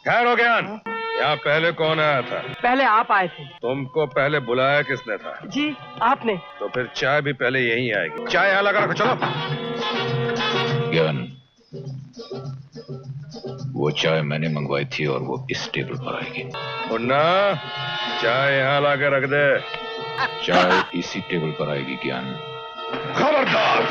खैर हो ज्ञान, यहाँ पहले कौन आया था? पहले आप आए थे। तुमको पहले बुलाया किसने था? जी आपने। तो फिर चाय भी पहले यहीं आएगी। चाय यहाँ लगा रखो, चलो। ज्ञान, वो चाय मैंने मंगवाई थी और वो इस टेबल पर आएगी। मुन्ना, चाय यहाँ ला के रख दे। चाय इसी टेबल पर आएगी ज्ञान। खबरदार।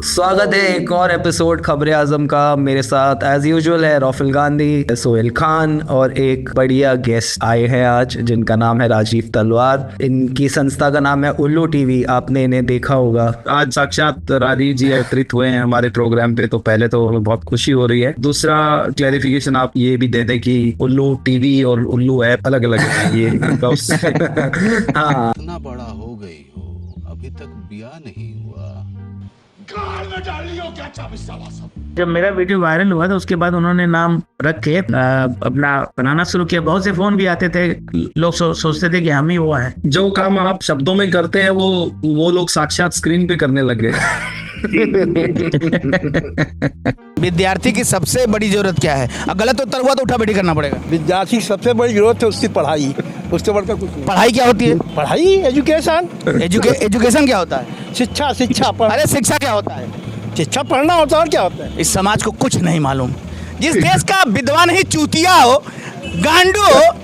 स्वागत है एक और एपिसोड खबरे आजम का। मेरे साथ एज यूजुअल है राफिल गांधी, सोहेल खान और एक बढ़िया गेस्ट आए हैं आज जिनका नाम है राजीव तलवार। इनकी संस्था का नाम है उल्लू टीवी, आपने इन्हें देखा होगा। आज साक्षात राजीव जी अवतरित हुए हैं हमारे प्रोग्राम पे, तो पहले तो हमें बहुत खुशी हो रही है। दूसरा क्लैरिफिकेशन आप ये भी दे दें कि उल्लू टीवी और उल्लू ऐप अलग अलग है ये। हाँ, इतना बड़ा हो गई हो अभी तक ब्याह नहीं हुआ। जब मेरा वीडियो वायरल हुआ था उसके बाद उन्होंने नाम रख के अपना बनाना शुरू किया। बहुत से फोन भी आते थे, लोग सोचते थे कि हम ही वो हैं। जो काम आप शब्दों में करते हैं वो लोग साक्षात स्क्रीन पे करने लग गए। विद्यार्थी की सबसे बड़ी जरूरत क्या है? गलत उत्तर हुआ तो उठा बैठी करना पड़ेगा। विद्यार्थी की सबसे बड़ी जरूरत है उसकी पढ़ाई, उससे बढ़कर कुछ नहीं। पढ़ाई क्या होती है? पढ़ाई एजुकेशन। एजुकेशन क्या होता है? शिक्षा। अरे शिक्षा क्या होता है? शिक्षा पढ़ना होता है और क्या होता है? इस समाज को कुछ नहीं मालूम। जिस देश का विद्वान ही चूतिया हो, गांडू हो,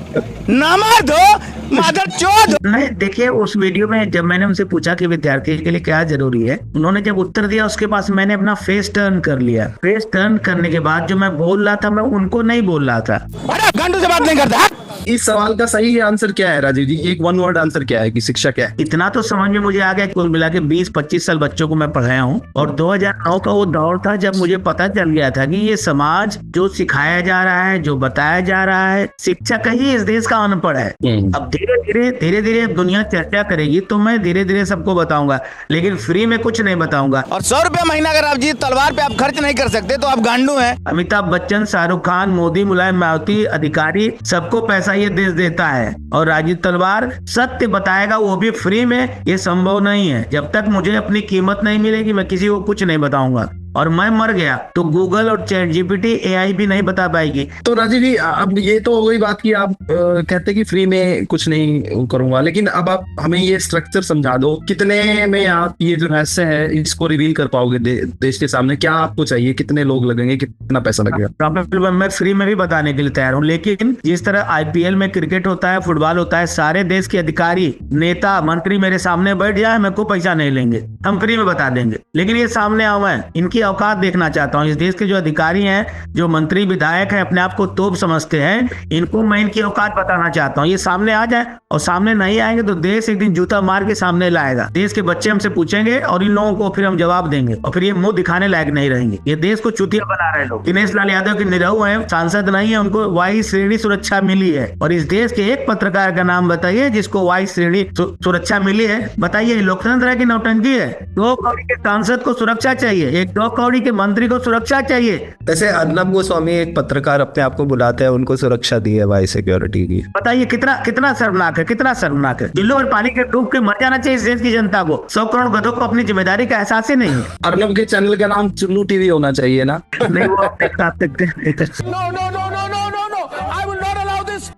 नामर्द हो, मादर चोद। नहीं, देखिए उस वीडियो में जब मैंने उनसे पूछा कि विद्यार्थी के लिए क्या जरूरी है, उन्होंने जब उत्तर दिया उसके पास मैंने अपना फेस टर्न कर लिया। फेस टर्न करने के बाद जो मैं बोल रहा था मैं उनको नहीं बोल रहा था। अरे गांडू से बात नहीं करता। इस सवाल का सही आंसर क्या है राजीव जी? एक वन वर्ड आंसर क्या है कि शिक्षा क्या है? इतना तो समझ में मुझे आ गया, कुल मिला के 20-25 साल बच्चों को मैं पढ़ाया हूँ। और 2009 का वो दौर था जब मुझे पता चल गया था कि ये समाज जो सिखाया जा रहा है, जो बताया जा रहा है, शिक्षक ही इस देश का अनपढ़ है। अब धीरे धीरे दुनिया चर्चा करेगी तो मैं धीरे धीरे सबको बताऊंगा, लेकिन फ्री में कुछ नहीं बताऊंगा। और 100 रुपया महीना अगर आप जी तलवार पे आप खर्च नहीं कर सकते तो आप गांडू हैं। अमिताभ बच्चन, शाहरुख खान, मोदी, मुलायम मायावती, अधिकारी, सबको पैसा ये देश देता है। और राजीव तलवार सत्य बताएगा, वो भी फ्री में। ये संभव नहीं है। जब तक मुझे अपनी कीमत नहीं मिलेगी मैं किसी को कुछ नहीं बताऊंगा। और मैं मर गया तो गूगल और चैट जीपीटी, एआई भी नहीं बता पाएगी। तो राजीव जी, अब ये तो हो गई बात कि आप कहते कि फ्री में कुछ नहीं करूंगा, लेकिन अब आप हमें ये स्ट्रक्चर समझा दो। कितने में आप ये जो रहस्य है इसको रिवील कर पाओगे देश के सामने? क्या आपको चाहिए? कितने लोग लगेंगे? कितना पैसा लगेगा? प्रॉब्लम मैं फ्री में भी बताने के लिए तैयार हूँ, लेकिन जिस तरह आईपीएल में क्रिकेट होता है, फुटबॉल होता है, सारे देश के अधिकारी, नेता, मंत्री मेरे सामने बैठ जाए, मेरे को पैसा नहीं लेंगे, हम फ्री में बता देंगे। लेकिन ये सामने आओ, मैं इनकी औकात देखना चाहता हूँ। इस देश के जो अधिकारी हैं, जो मंत्री विधायक हैं, अपने आप को तोप समझते हैं, इनको मैं इनकी औकात बताना चाहता हूँ। ये सामने आ जाए, और सामने नहीं आएंगे तो देश एक दिन जूता मार के सामने लाएगा। देश के बच्चे हमसे पूछेंगे और इन लोगों को फिर हम जवाब देंगे, और फिर ये मुंह दिखाने लायक नहीं रहेंगे। ये देश को चूतिया बना रहे लोग। दिनेश लाल यादव की निरहु है, सांसद नहीं है, उनको वाई श्रेणी सुरक्षा मिली है। और इस देश के एक पत्रकार का नाम बताइए जिसको वाई श्रेणी सुरक्षा मिली है? बताइए। लोकतंत्र है कि नौटंकी है? 2 कौड़ी के सांसद को सुरक्षा चाहिए, 2 कौड़ी के मंत्री को सुरक्षा चाहिए। वैसे अर्नब गोस्वामी एक पत्रकार अपने आप को बुलाते हैं, उनको सुरक्षा दी है वाई सिक्योरिटी की। बताइए कितना शर्मनाक है, कितना शर्मनाक है। दिल्ली और पानी के डूब के मर जाना चाहिए इस देश की जनता को। 100 करोड़ गधों को अपनी जिम्मेदारी का एहसास ही नहीं है। अर्नब के चैनल का नाम चुल्लू टीवी होना चाहिए ना? नहीं, वो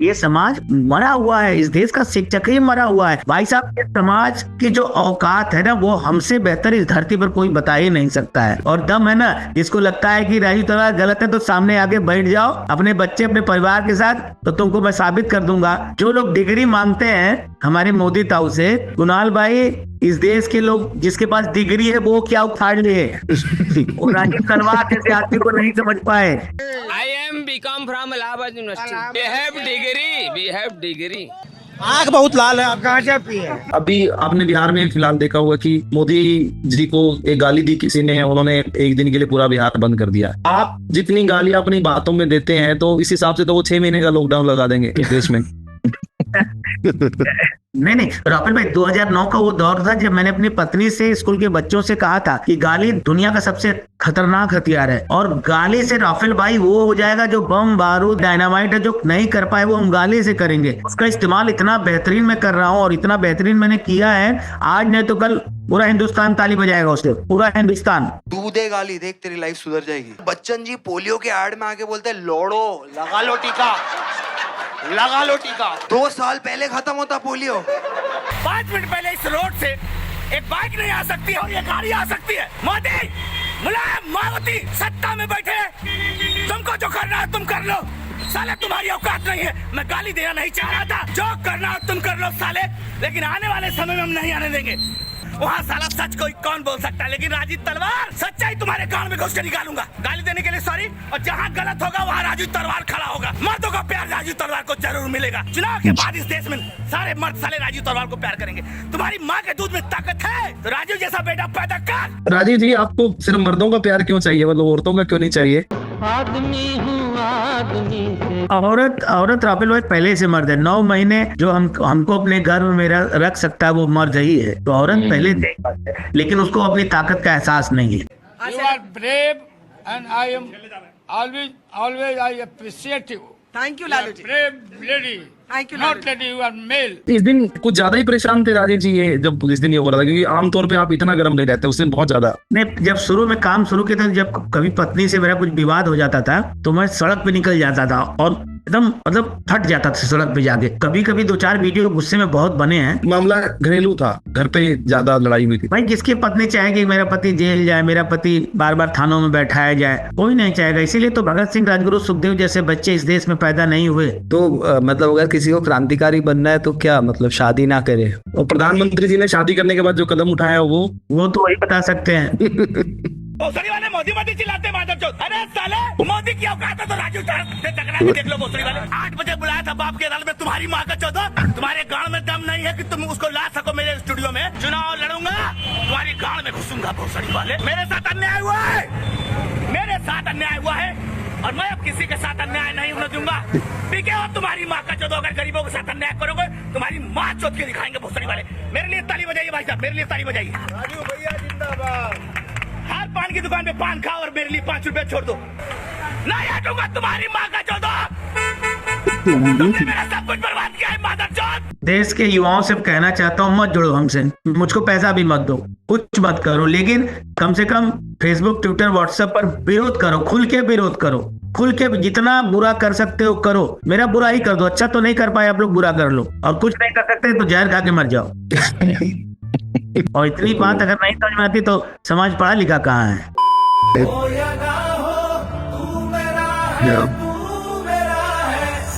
ये समाज मरा हुआ है, इस देश का शिक्षक ही मरा हुआ है भाई साहब। ये समाज की जो औकात है ना, वो हमसे बेहतर इस धरती पर कोई बता ही नहीं सकता है। और दम है ना, जिसको लगता है कि राजीव तलवार गलत है तो सामने आगे बैठ जाओ अपने बच्चे, अपने परिवार के साथ, तो तुमको मैं साबित कर दूंगा। जो लोग डिग्री मांगते हैं हमारे मोदी ताऊ से, कुणाल भाई, इस देश के लोग जिसके पास डिग्री है वो क्या उखाड़ लिए और राजीव तलवार जैसे आदमी को नहीं समझ पाए। I am become from Allahabad University. We have degree. आँख बहुत लाल है, आप कहाँ से पिए? अभी आपने बिहार में फिलहाल देखा हुआ कि मोदी जी को एक गाली दी किसी ने, उन्होंने एक दिन के लिए पूरा बिहार बंद कर दिया। आप जितनी गालियां अपनी बातों में देते हैं तो इस हिसाब से तो वो 6 महीने का लॉकडाउन लगा देंगे इस देश में। नहीं नहीं राफेल भाई, 2009 का वो दौर था जब मैंने अपनी पत्नी से, स्कूल के बच्चों से कहा था कि गाली दुनिया का सबसे खतरनाक हथियार है, और गाली से राफेल भाई वो हो जाएगा जो बम बारूद डायनामाइट है, जो नहीं कर पाए वो हम गाली से करेंगे। उसका इस्तेमाल इतना बेहतरीन मैं कर रहा हूँ और इतना बेहतरीन मैंने किया है, आज नहीं तो कल पूरा हिंदुस्तान ताली बजाएगा उससे, पूरा हिंदुस्तान। तू दे गाली, देख तेरी लाइफ सुधर जाएगी। बच्चन जी पोलियो के एड में आके बोलते हैं लोड़ो, लगा लो टीका, लगा लो टीका। 2 साल पहले खत्म होता पोलियो। 5 मिनट पहले इस रोड से एक बाइक नहीं आ सकती और ये गाड़ी आ सकती है। मोदी, मुलायम, मायावती सत्ता में बैठे, तुमको जो करना है तुम कर लो, साले तुम्हारी औकात नहीं है। मैं गाली देना नहीं चाह रहा था, जो करना है तुम कर लो साले, लेकिन आने वाले समय में हम नहीं आने देंगे। वहाँ साला सच कोई कौन बोल सकता है, लेकिन राजीव तलवार सच्चाई तुम्हारे कान में घुस के निकालूंगा। गाली देने के लिए सॉरी, और जहाँ गलत होगा वहाँ राजीव तलवार खड़ा होगा। मर्दों का प्यार राजीव तलवार को जरूर मिलेगा। चुनाव के बाद इस देश में सारे मर्द साले राजीव तलवार को प्यार करेंगे। तुम्हारी माँ के दूध में ताकत है तो राजीव जैसा बेटा पैदा कर। राजीव जी, आपको सिर्फ मर्दों का प्यार क्यों चाहिए, मतलब औरतों का क्यों नहीं चाहिए? औरत राफेल भाई पहले से मर्द है। 9 महीने जो हमको अपने घर में मेरा रख सकता है वो मर्द ही है, तो औरत पहले से, लेकिन उसको अपनी ताकत का एहसास नहीं है। You are brave and I am always I appreciate you. Thank you Lalu ji. Brave lady. Thank you Not lady, you are male. इस दिन कुछ ज्यादा ही परेशान थे राजीव जी ये, जब इस दिन ये हो रहा था, क्योंकि आमतौर पे आप इतना गर्म नहीं रहते, उस दिन बहुत ज्यादा। नहीं, जब शुरू में काम शुरू किया था, जब कभी पत्नी से मेरा कुछ विवाद हो जाता था तो मैं सड़क पे निकल जाता था और एकदम मतलब फट जाता था सड़क पे जाके। कभी कभी 2-4 वीडियो गुस्से में बहुत बने हैं। मामला घरेलू था, घर पे ज्यादा लड़ाई हुई थी। भाई किसकी पत्नी चाहेगी मेरा पति जेल जाए, मेरा पति बार बार थानों में बैठाया जाए? कोई नहीं चाहेगा। इसीलिए तो भगत सिंह, राजगुरु, सुखदेव जैसे बच्चे इस देश में पैदा नहीं हुए। तो मतलब अगर किसी को क्रांतिकारी बनना है तो क्या मतलब शादी ना करे? और प्रधानमंत्री जी ने शादी करने के बाद जो कदम उठाया वो तो वही बता सकते हैं। भोसड़ी वाले मोदी मोदी चिल्लाते माधवचोद। अरे साले, मोदी की औकात है तो राजू से टकरा के देख लो। भोसड़ी वाले 8 बजे बुलाया था बाप के अदालत में, तुम्हारी माँ का चौदह। तुम्हारे गांव में दम नहीं है कि तुम उसको ला सको मेरे स्टूडियो में। चुनाव लड़ूंगा, तुम्हारी गांव में घुसूंगा। भोसड़ी वाले, मेरे साथ अन्याय हुआ है, मेरे साथ अन्याय हुआ है और मैं अब किसी के साथ अन्याय नहीं होने दूंगा। ठीक है, और तुम्हारी माँ का चौदह अगर गरीबों के साथ अन्याय करोगे तुम्हारी माँ चौथ के दिखाएंगे। भोसड़ी वाले, मेरे लिए ताली बजाइए भाई साहब, मेरे लिए ताली बजाइए। राजू भैया जिंदाबाद। हर पान की दुकान पे पान खाओ और मेरे लिए 5 रुपए छोड़ दो। नहीं हटूंगा तुम्हारी माँ का चौदह। तुमने मेरा सब कुछ बर्बाद किया है माधवचोद। देश के युवाओं से कहना चाहता हूँ, मत जुड़ो हमसे, मुझको पैसा भी मत दो, कुछ मत करो, लेकिन कम से कम फेसबुक, ट्विटर, व्हाट्सएप पर विरोध करो, खुल के विरोध करो, खुल के जितना बुरा कर सकते हो करो। मेरा बुरा ही कर दो, अच्छा तो नहीं कर पाए आप लोग, बुरा कर लो, और कुछ नहीं कर सकते तो जहर खा के मर जाओ। और इतनी बात अगर नहीं समझ में आती तो समाज पढ़ा लिखा कहाँ है?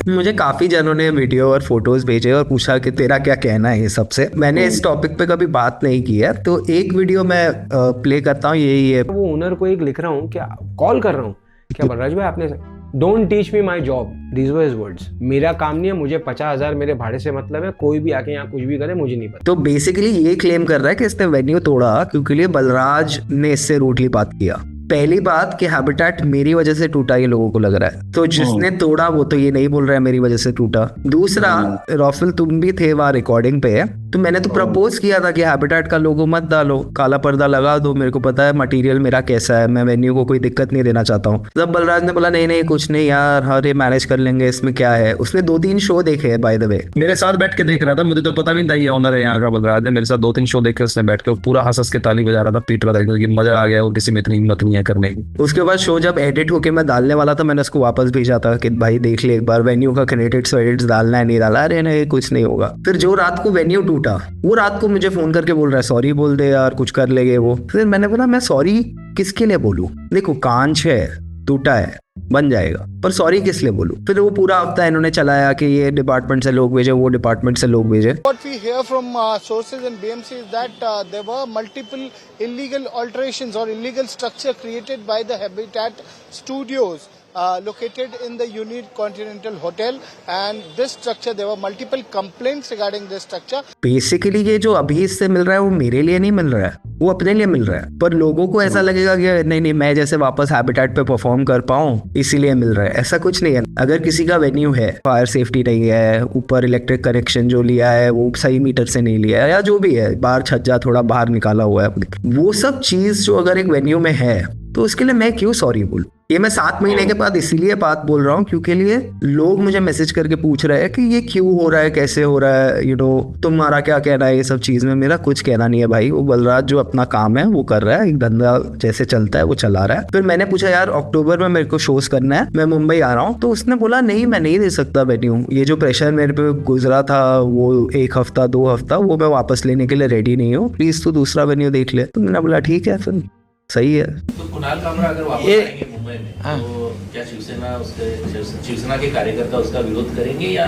मुझे काफी जनों ने वीडियो और फोटोज भेजे और पूछा कि तेरा क्या कहना है ये सबसे। मैंने इस टॉपिक पे कभी बात नहीं की है, तो एक वीडियो मैं प्ले करता हूँ, यही है। वो ओनर को एक लिख रहा हूँ, क्या कॉल कर रहा हूँ, क्या बलराज भाई आपने don't teach me my job, these were his words. मेरा काम नहीं है, मुझे 50,000 मेरे भाड़े से मतलब है, कोई भी आके यहाँ कुछ भी करे मुझे नहीं पता। तो बेसिकली ये क्लेम कर रहा है कि इसने वेन्यू तोड़ा क्योंकि लिए बलराज ने इससे रूटली बात किया। पहली बात कि हैबिटेट मेरी वजह से टूटा, ये लोगों को लग रहा है, तो जिसने तोड़ा वो तो ये नहीं बोल रहा है मेरी वजह से टूटा। दूसरा, रॉफिल तुम भी थे वहां रिकॉर्डिंग पे, तो मैंने तो प्रपोज किया था कि हैबिटेट का लोगो मत डालो, काला पर्दा लगा दो, मेरे को पता है मटेरियल मेरा कैसा है, मैं वेन्यू को कोई दिक्कत नहीं देना चाहता हूँ। तब बलराज ने बोला नहीं नहीं कुछ नहीं यार, हरे मैनेज कर लेंगे, इसमें क्या है। उसने 2-3 शो देखे हैं बाय द वे, मेरे साथ बैठ के देख रहा था, मुझे तो पता भी नहीं था ये ऑनर है यहाँ का। बलराज ने मेरे साथ 2-3 शो देखे, उसने बैठ के पूरा हंस के ताली बजा रहा था, पीट रहा था क्योंकि मजा आ गया, वो किसी में इतनी हिम्मत नहीं है करने की। उसके बाद शो जब एडिट होके मैं डालने वाला था, मैंने उसको वापस भेजा था कि भाई देख ले एक बार वेन्यू का क्रेडिट्स डालना है, नहीं डाला, अरे नहीं कुछ नहीं होगा। फिर जो रात को वेन्यू टूटा, वो रात को मुझे फोन करके बोल रहा है सॉरी बोल दे यार, कुछ कर लेंगे वो। फिर मैंने बोला मैं सॉरी किसके लिए बोलूं, देखो कांच है, टूटा है, बन जाएगा, पर सॉरी किस लिए बोलूं। फिर वो पूरा हफ्ता इन्होंने चलाया कि ये डिपार्टमेंट से लोग भेजे, वो डिपार्टमेंट से लोग भेजे। What we hear from sources and BMC is that there were multiple illegal alterations or illegal structure created by the Habitat Studios located in the Unique Continental Hotel, and this structure, there were multiple complaints regarding this structure. Basically ये जो अभी इससे मिल रहा है वो मेरे लिए नहीं मिल रहा है, वो अपने लिए मिल रहा है, पर लोगों को ऐसा लगेगा कि नहीं नहीं मैं जैसे वापस हैबिटेट पे परफॉर्म कर पाऊँ इसीलिए मिल रहा है। ऐसा कुछ नहीं है। अगर किसी का वेन्यू है, फायर सेफ्टी नहीं है, ऊपर इलेक्ट्रिक कनेक्शन जो लिया है वो सही मीटर से नहीं लिया है, या जो भी है, बाहर छज्जा थोड़ा बाहर निकाला हुआ है, वो सब चीज जो अगर एक वेन्यू में है तो उसके लिए मैं क्यों सॉरी बोलूं। ये मैं 7 महीने के बाद इसीलिए बात बोल रहा हूँ क्योंकि लिए लोग मुझे मैसेज करके पूछ रहे हैं कि ये क्यों हो रहा है, कैसे हो रहा है, यू नो तुम्हारा क्या कहना है ये सब चीज में। मेरा कुछ कहना नहीं है भाई, वो बलराज जो अपना काम है वो कर रहा है, एक धंधा जैसे चलता है वो चला रहा है। फिर मैंने पूछा यार अक्टूबर में मेरे को शोज करना है, मैं मुंबई आ रहा हूँ, तो उसने बोला नहीं मैं नहीं दे सकता वेन्यू, ये जो प्रेशर मेरे पे गुजरा था वो 1 हफ्ता 2 हफ्ता वो मैं वापस लेने के लिए रेडी नहीं हूँ, प्लीज तू दूसरा वेन्यू देख ले। तो मैंने बोला ठीक है फिर सही है। तो कुणाल कामरा अगर वापस आएंगे मुंबई में तो क्या शिवसेना के कार्यकर्ता उसका विरोध करेंगे या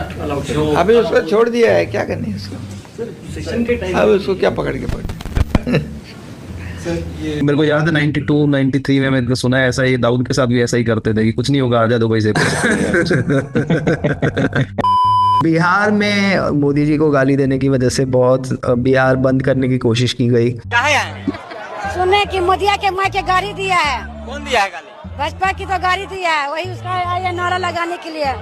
अभी उसको छोड़ दिया है, क्या करने उसको, अब उसको क्या पकड़ के पकड़। मेरे को याद है 92 93 में मैंने सुना है ऐसा, ये दाऊद के साथ भी ऐसा ही करते थे कि कुछ नहीं होगा आजा दुबई से। बिहार में मोदी जी को गाली देने की वजह से बहुत बिहार बंद करने की कोशिश की गई। सुने कि मोदिया के माँ के गाड़ी दिया है। कौन दिया है गाली? भाजपा की तो गाड़ी दिया है, वही उसका ये नारा लगाने के लिए,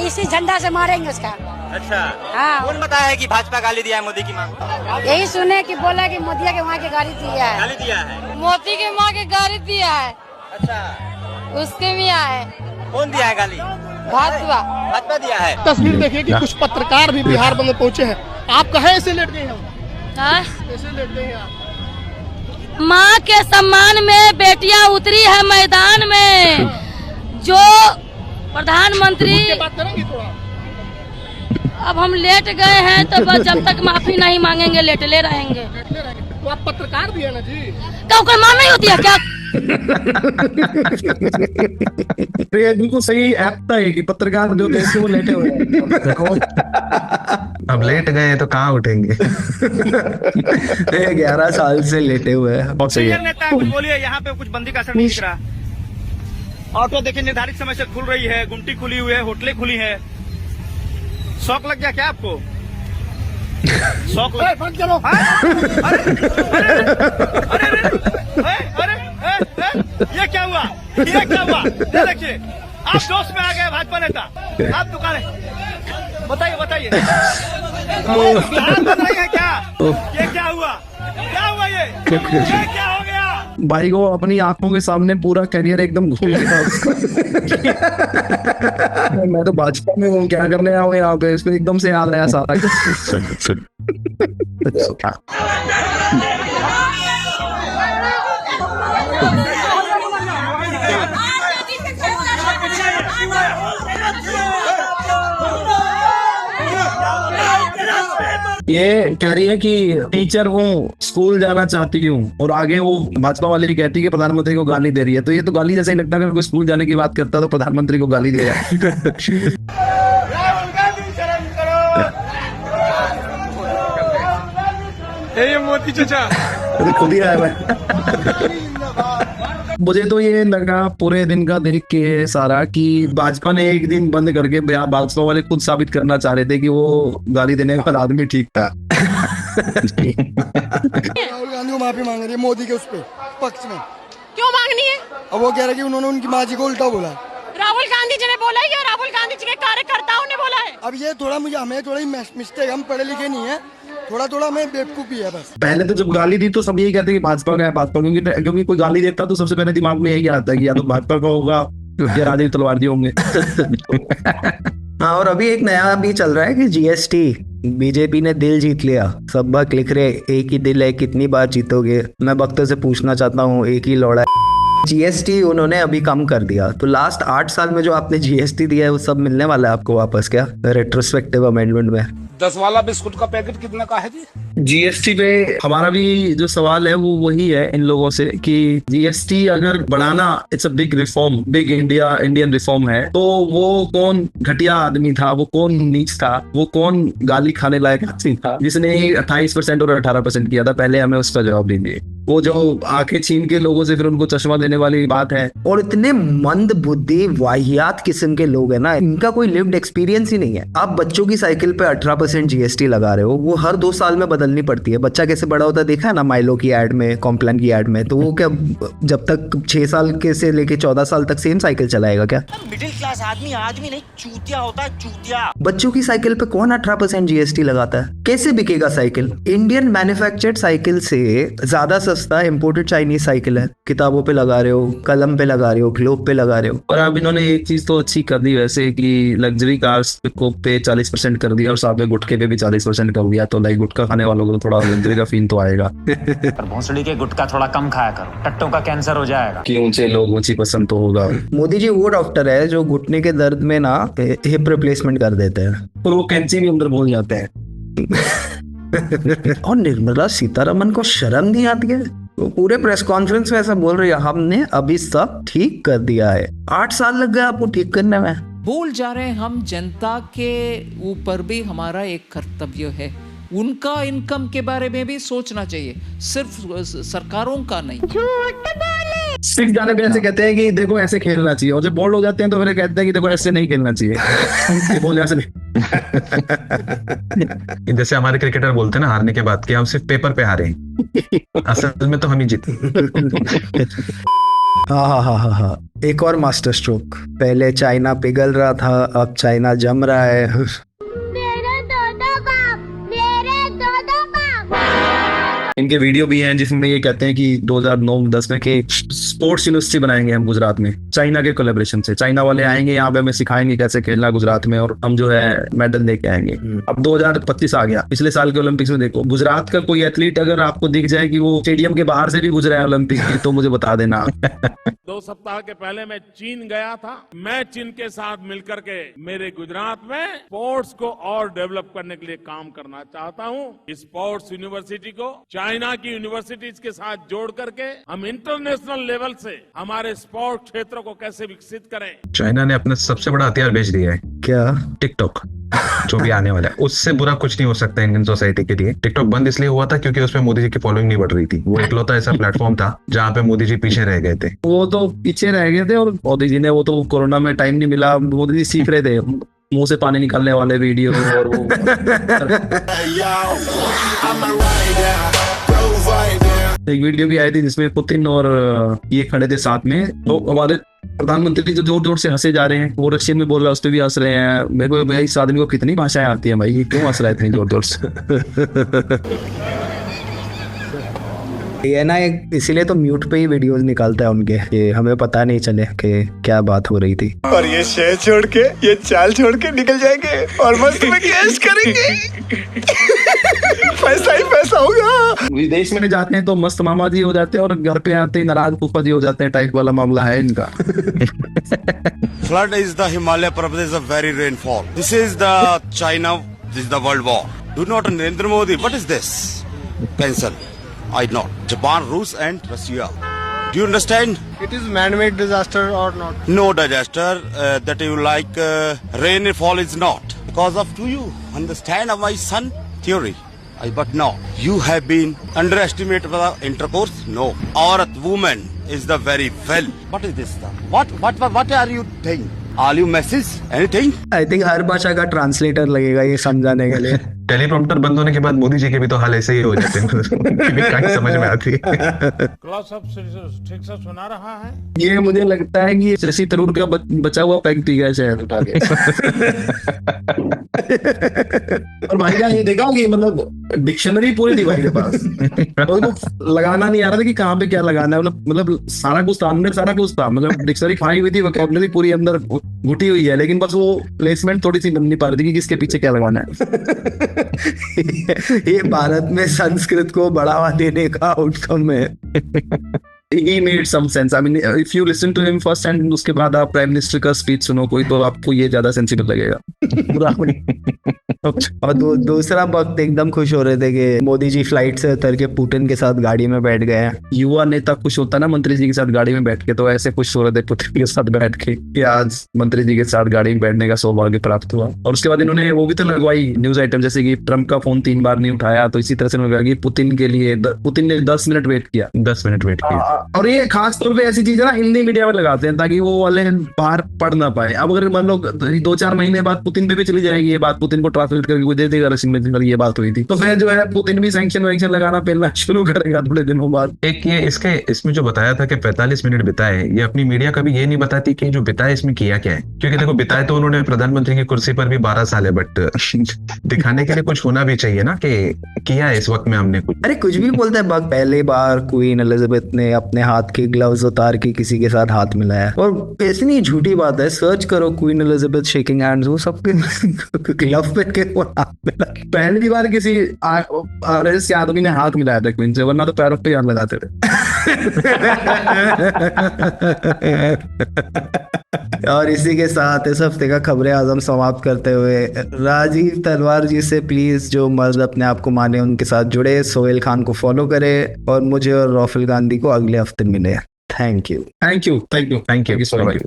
इसी झंडा से मारेंगे उसका। अच्छा हाँ। कौन बताया है कि भाजपा गाली दिया है मोदी की माँ को? यही सुने कि बोला कि मोदिया के माँ के गाड़ी दिया है। गाली दिया है? मोदी के माँ के गाड़ी दिया है। अच्छा उसके भी आए। कौन दिया है गाली? भाजपा। भाजपा दिया है। तस्वीर देखिए कि कुछ पत्रकार भी बिहार बंद पहुंचे हैं। आप कहे ऐसे लेट गए हैं? ऐसे लेट गए हैं आप? माँ के सम्मान में बेटियां उतरी है मैदान में, जो प्रधानमंत्री। बात करेंगे थोड़ा। अब हम लेट गए हैं तो बस जब तक माफी नहीं मांगेंगे लेटले रहेंगे। तो आप पत्रकार भी है ना जी? क्या कोई मां नहीं होती है क्या? ये बिल्कुल सही ऐप है कि पत्रकार जो देखे वो लेटे हुए हैं। अब लेट गए तो कहाँ उठेंगे। 11 साल से लेटे हुए हैं। बहुत सही है। नेता कुछ बोलिए, यहाँ पे कुछ बंदी का असर नहीं दिख रहा। ऑटो देखिए निर्धारित समय से खुल रही है, गुमटी खुली हुई है, होटलें खुली है। शौक लग गया क्या आपको? शौक लग ये क्या हुआ? ये क्या हुआ? ये देखिए आप जोश में आ गए भाजपा नेता। आप दुकान बताइए बताइए बिहार बन रही है क्या? ये क्या हुआ? क्या हुआ? ये क्या हो गया? भाई को अपनी आंखों के सामने पूरा करियर एकदम घूम गया उसका। मैं तो भाजपा में हूँ, क्या करने आओ यहाँ पे, इसको एकदम से याद आया सारा। ये कह रही है कि टीचर हूँ, स्कूल जाना चाहती हूँ, और आगे वो भाजपा वाली भी कहती है कि प्रधानमंत्री को गाली दे रही है। तो ये तो गाली जैसा ही लगता है, अगर कोई स्कूल जाने की बात करता तो प्रधानमंत्री को गाली दे रहा है। ये मोदी चाचा खुद ही आया भाई। मुझे तो ये लगा पूरे दिन का देख के सारा कि भाजपा ने एक दिन बंद करके भाजपा वाले खुद साबित करना चाह रहे थे कि वो गाली देने वाला आदमी ठीक था। राहुल गांधी को माफी मांग रही है मोदी के उस पे पक्ष में। क्यों मांगनी है? अब वो कह रहे कि उन्होंने उनकी माँ जी को उल्टा बोला। राहुल गांधी जी ने बोला है या राहुल गांधी जी के कार्यकर्ताओं ने बोला है? अब ये थोड़ा हमें थोड़ी मिस्टेक, हम पढ़े लिखे नहीं है, थोड़ा हमें बेवकूफी है बस। पहले तो जब गाली दी तो सब यही कहते कि भाजपा का है, भाजपा, क्योंकि कोई गाली देता तो सबसे पहले दिमाग में यही आता है कि या तो भाजपा का होगा या राजीव तलवार जी होंगे। हाँ, और अभी एक नया भी चल रहा है कि जीएसटी, बीजेपी ने दिल जीत लिया। सब वक्त लिख रहे एक ही दिल है, कितनी बार जीतोगे। मैं वक्त से पूछना चाहता हूँ, एक ही लौड़ा है। जीएसटी उन्होंने अभी कम कर दिया, तो लास्ट 8 साल में जो आपने जीएसटी दिया है वो सब मिलने वाला है आपको वापस क्या, रेट्रोस्पेक्टिव अमेंडमेंट में? 10 वाला बिस्कुट का पैकेट कितने का है जी? जीएसटी पे हमारा भी जो सवाल है वो वही है इन लोगों से कि जीएसटी अगर बढ़ाना, it's a big reform, big Indian reform है, तो वो कौन घटिया आदमी था, वो कौन नीच था, वो कौन गाली खाने लायक आदमी था जिसने 28% और 18% किया था? पहले हमें उसका जवाब दीजिए। वो जो आंखें छीन के लोगों से फिर उनको चश्मा देने वाली बात है। और इतने मंद बुद्धि वाहियात किस्म के लोग हैं ना, इनका कोई लिव्ड एक्सपीरियंस ही नहीं है। आप बच्चों की साइकिल पे 18% GST लगा रहे हो, वो हर 2 साल में बदलनी पड़ती है। बच्चा कैसे बड़ा होता है देखा है ना माइलो की एड में, कॉम्प्लान की एड में, तो वो क्या जब तक 6 साल के से लेके 14 साल तक सेम साइकिल चलाएगा क्या? मिडिल क्लास आदमी आदमी नहीं चूतिया होता है, चूतिया। बच्चों की साइकिल पे कौन 18% GST लगाता है? कैसे बिकेगा साइकिल? इंडियन मैन्युफैक्चर्ड साइकिल से ज्यादा सस्ता इम्पोर्टेड चाइनीज साइकिल है। किताबों पे लगा रहे हो, कलम पे लगा रहे हो, ग्लोब पे लगा रहे हो। और अब इन्होंने एक चीज तो अच्छी कर दी वैसे कि लग्जरी कार्स को पे 40% कर दिया और साथ में गुटखे पे भी 40% कर दिया। तो लाइक गुटखा खाने वालों को थोड़ा लग्जरी का फील तो आएगा। भोसड़ी के गुटखा थोड़ा कम खाया करो, टट्टों का कैंसर हो जाएगा। कि ऊंचे लोग ऊंची पसंद तो होगा। मोदी जी वो डॉक्टर है जो घुटने के दर्द में ना हिप रिप्लेसमेंट कर देते हैं और वो कैंची भी अंदर भूल जाते हैं। और निर्मला सीतारमन को शर्म नहीं आती है? वो पूरे प्रेस कॉन्फ्रेंस में ऐसा बोल रही है, हमने अभी सब ठीक कर दिया है। 8 साल लग गए आपको ठीक करने में। बोल जा रहे हैं हम, जनता के ऊपर भी हमारा एक कर्तव्य है, उनका इनकम के बारे में भी सोचना चाहिए, सिर्फ सरकारों का नहीं। सिख जाने पे ऐसे कहते हैं कि देखो ऐसे खेलना चाहिए, और जब बोल्ड हो जाते हैं तो फिर कहते हैं कि देखो ऐसे नहीं खेलना चाहिए। बोल ऐसे नहीं। जैसे हमारे क्रिकेटर बोलते हैं ना हारने के बाद कि हम सिर्फ पेपर पे हारे हैं, असल में तो हम ही जीते। हाँ। एक और मास्टर स्ट्रोक। पहले चाइना पिघल रहा था, अब चाइना जम रहा है। इनके वीडियो भी हैं जिसमें ये कहते हैं कि 2009-10 में के स्पोर्ट्स यूनिवर्सिटी बनाएंगे हम गुजरात में, चाइना के कोलैबोरेशन से। चाइना वाले आएंगे यहाँ पे, हमें सिखाएंगे कैसे खेलना गुजरात में, और हम जो है मेडल लेके आएंगे। अब 2025 आ गया, पिछले साल के ओलंपिक्स में देखो, गुजरात का कोई एथलीट अगर आपको दिख जाए कि वो स्टेडियम के बाहर से भी गुजरा है ओलंपिक में, तो मुझे बता देना। 2 सप्ताह के पहले मैं चीन गया था। मैं चीन के साथ मिलकर के मेरे गुजरात में स्पोर्ट्स को और डेवलप करने के लिए काम करना चाहता हूँ। स्पोर्ट्स यूनिवर्सिटी को चाइना की यूनिवर्सिटीज के साथ जोड़ करके हम इंटरनेशनल लेवल से हमारे स्पोर्ट क्षेत्र को कैसे विकसित करें। चाइना ने अपना सबसे बड़ा हथियार बेच दिया है। क्या? टिकटॉक, जो भी आने वाला है। उससे बुरा कुछ नहीं हो सकता इंडियन सोसाइटी के लिए। टिकटॉक बंद इसलिए हुआ था क्योंकि उसमें मोदी जी की फॉलोइंग नहीं बढ़ रही थी। वो इकलौता ऐसा प्लेटफॉर्म था जहाँ पे मोदी जी पीछे रह गए थे। वो तो पीछे रह गए थे, और मोदी जी ने वो तो कोरोना में टाइम नहीं मिला, मोदी जी सीख रहे थे मुंह से पानी निकालने वाले वीडियो। और वो एक वीडियो भी आई थी जिसमें पुतिन और ये खड़े थे साथ में, तो हमारे प्रधानमंत्री जो जोर जोर से हंसे जा रहे हैं, वो रशियन में बोल रहा है, उस पर भी हंस रहे हैं। मेरे को भाई इस आदमी को कितनी भाषाएं आती हैं भाई, क्यों हंस रहा है इतनी जोर जोर से? ये ना इसीलिए तो म्यूट पे ही वीडियोस निकालता है उनके, कि हमें पता नहीं चले कि क्या बात हो रही थी। और ये शहर छोड़ के, ये चाल छोड़ के निकल जाएंगे और मस्त में कैश करेंगे। पैसा ही पैसा होगा। विदेश में जाते हैं तो मस्त मामा जी हो जाते हैं, और घर पे आते ही नाराज फूफा जी हो जाते हैं, टाइप वाला मामला है इनका। Flood is the Himalaya Pradesh of very rainfall. This is the China. This is the world war. Do not Narendra Modi. What is this? Cancel. I not. Japan, Rus and Russia. Do you understand? It is man-made disaster or not? No disaster that you like. Rainfall is not because of. Do you understand my son theory? But no, you have been underestimated by the intercourse. No, Aurat woman is the very well. What is this? What are you saying? Are you message anything? I think हर भाषा का translator लगेगा ये समझाने के लिए। Teleprompter बंद होने के बाद मोदी जी के भी तो हाल ऐसे ही हो जाते हैं। कहीं समझ में आती है। क्लास अब ठीक से सुना रहा है। ये मुझे लगता है कि शशि थरूर का बचा हुआ पैक पी गया शायद उठा के। और भाई जान ये देखा कि मतलब डिक्शनरी पूरी थी भाई के पास, तो लगाना नहीं आ रहा था कि कहाँ पे क्या लगाना है। मतलब सारा कुछ था अंदर, सारा कुछ था, मतलब डिक्शनरी खाई हुई थी, वोकैबुलरी पूरी अंदर घुटी हुई है, लेकिन बस वो प्लेसमेंट थोड़ी सी बन नहीं पा रही थी कि किसके पीछे क्या लगाना है। ये भारत में संस्कृत को बढ़ावा देने का आउटकम है। He made some sense. I mean, if you listen to him first and उसके बाद आप प्राइम मिनिस्टर का स्पीच सुनो कोई, तो आपको ये ज्यादा सेंसिबल लगेगा। और दूसरा वक्त एकदम खुश हो रहे थे कि मोदी जी फ्लाइट से उतर के पुतिन के साथ गाड़ी में बैठ गए। युवा नेता खुश होता ना मंत्री जी के साथ गाड़ी में बैठ के, तो ऐसे खुश हो रहे थे पुतिन के साथ बैठ के कि आज मंत्री जी के साथ गाड़ी में बैठने का सौभाग्य प्राप्त हुआ। और उसके बाद इन्होंने वो भी तो लगवाई न्यूज आइटम, जैसे कि ट्रम्प का फोन 3 बार नहीं उठाया, तो इसी तरह से उन्होंने पुतिन के लिए पुतिन ने 10 मिनट वेट किया। 10 मिनट वेट किया। और ये खास तौर पे ऐसी चीजें ना हिंदी मीडिया में लगाते हैं ताकि वो वाले बाहर पढ़ ना पाए। अब अगर मान लो 2-4 महीने बाद पुतिन पे भी चली जाएगी ये बात, पुतिन को ट्रांसलेट करके दे देगा रशियन में, ये बात हुई थी, तो फिर जो है पुतिन भी सैंक्शन वैंक्शन लगाना पहला शुरू करेगा थोड़े दिनों बाद। एक ये इसमें जो बताया था कि 45 मिनट बिताए, ये अपनी मीडिया कभी ये नहीं बताती कि जो बिताए इसमें किया क्या है, क्योंकि देखो बिताए तो उन्होंने प्रधानमंत्री की कुर्सी पर भी 12 साल है, बट दिखाने के लिए कुछ होना भी चाहिए ना कि किया है इस वक्त में हमने कुछ। अरे कुछ भी बोलते हैं, पहली बार क्वीन एलिजाबेथ ने अपने हाथ के ग्लव्स उतार के किसी के साथ हाथ मिलाया, और इतनी झूठी बात है, सर्च करो क्वीन एलिजाबेथ शेकिंग हैंड्स, वो सबके ग्लव पे के हाथ मिला। पहली बार किसी आदमी ने हाथ मिलाया था क्वीन से, वरना तो पैरों पे हाथ लगाते थे। और इसी के साथ इस हफ्ते का खबरें आजम समाप्त करते हुए राजीव तलवार जी से प्लीज जो मर्द अपने आप को माने उनके साथ जुड़े, सोहेल खान को फॉलो करे और मुझे और राहुल गांधी को अगले हफ्ते मिले। Thank you. Thank you so much.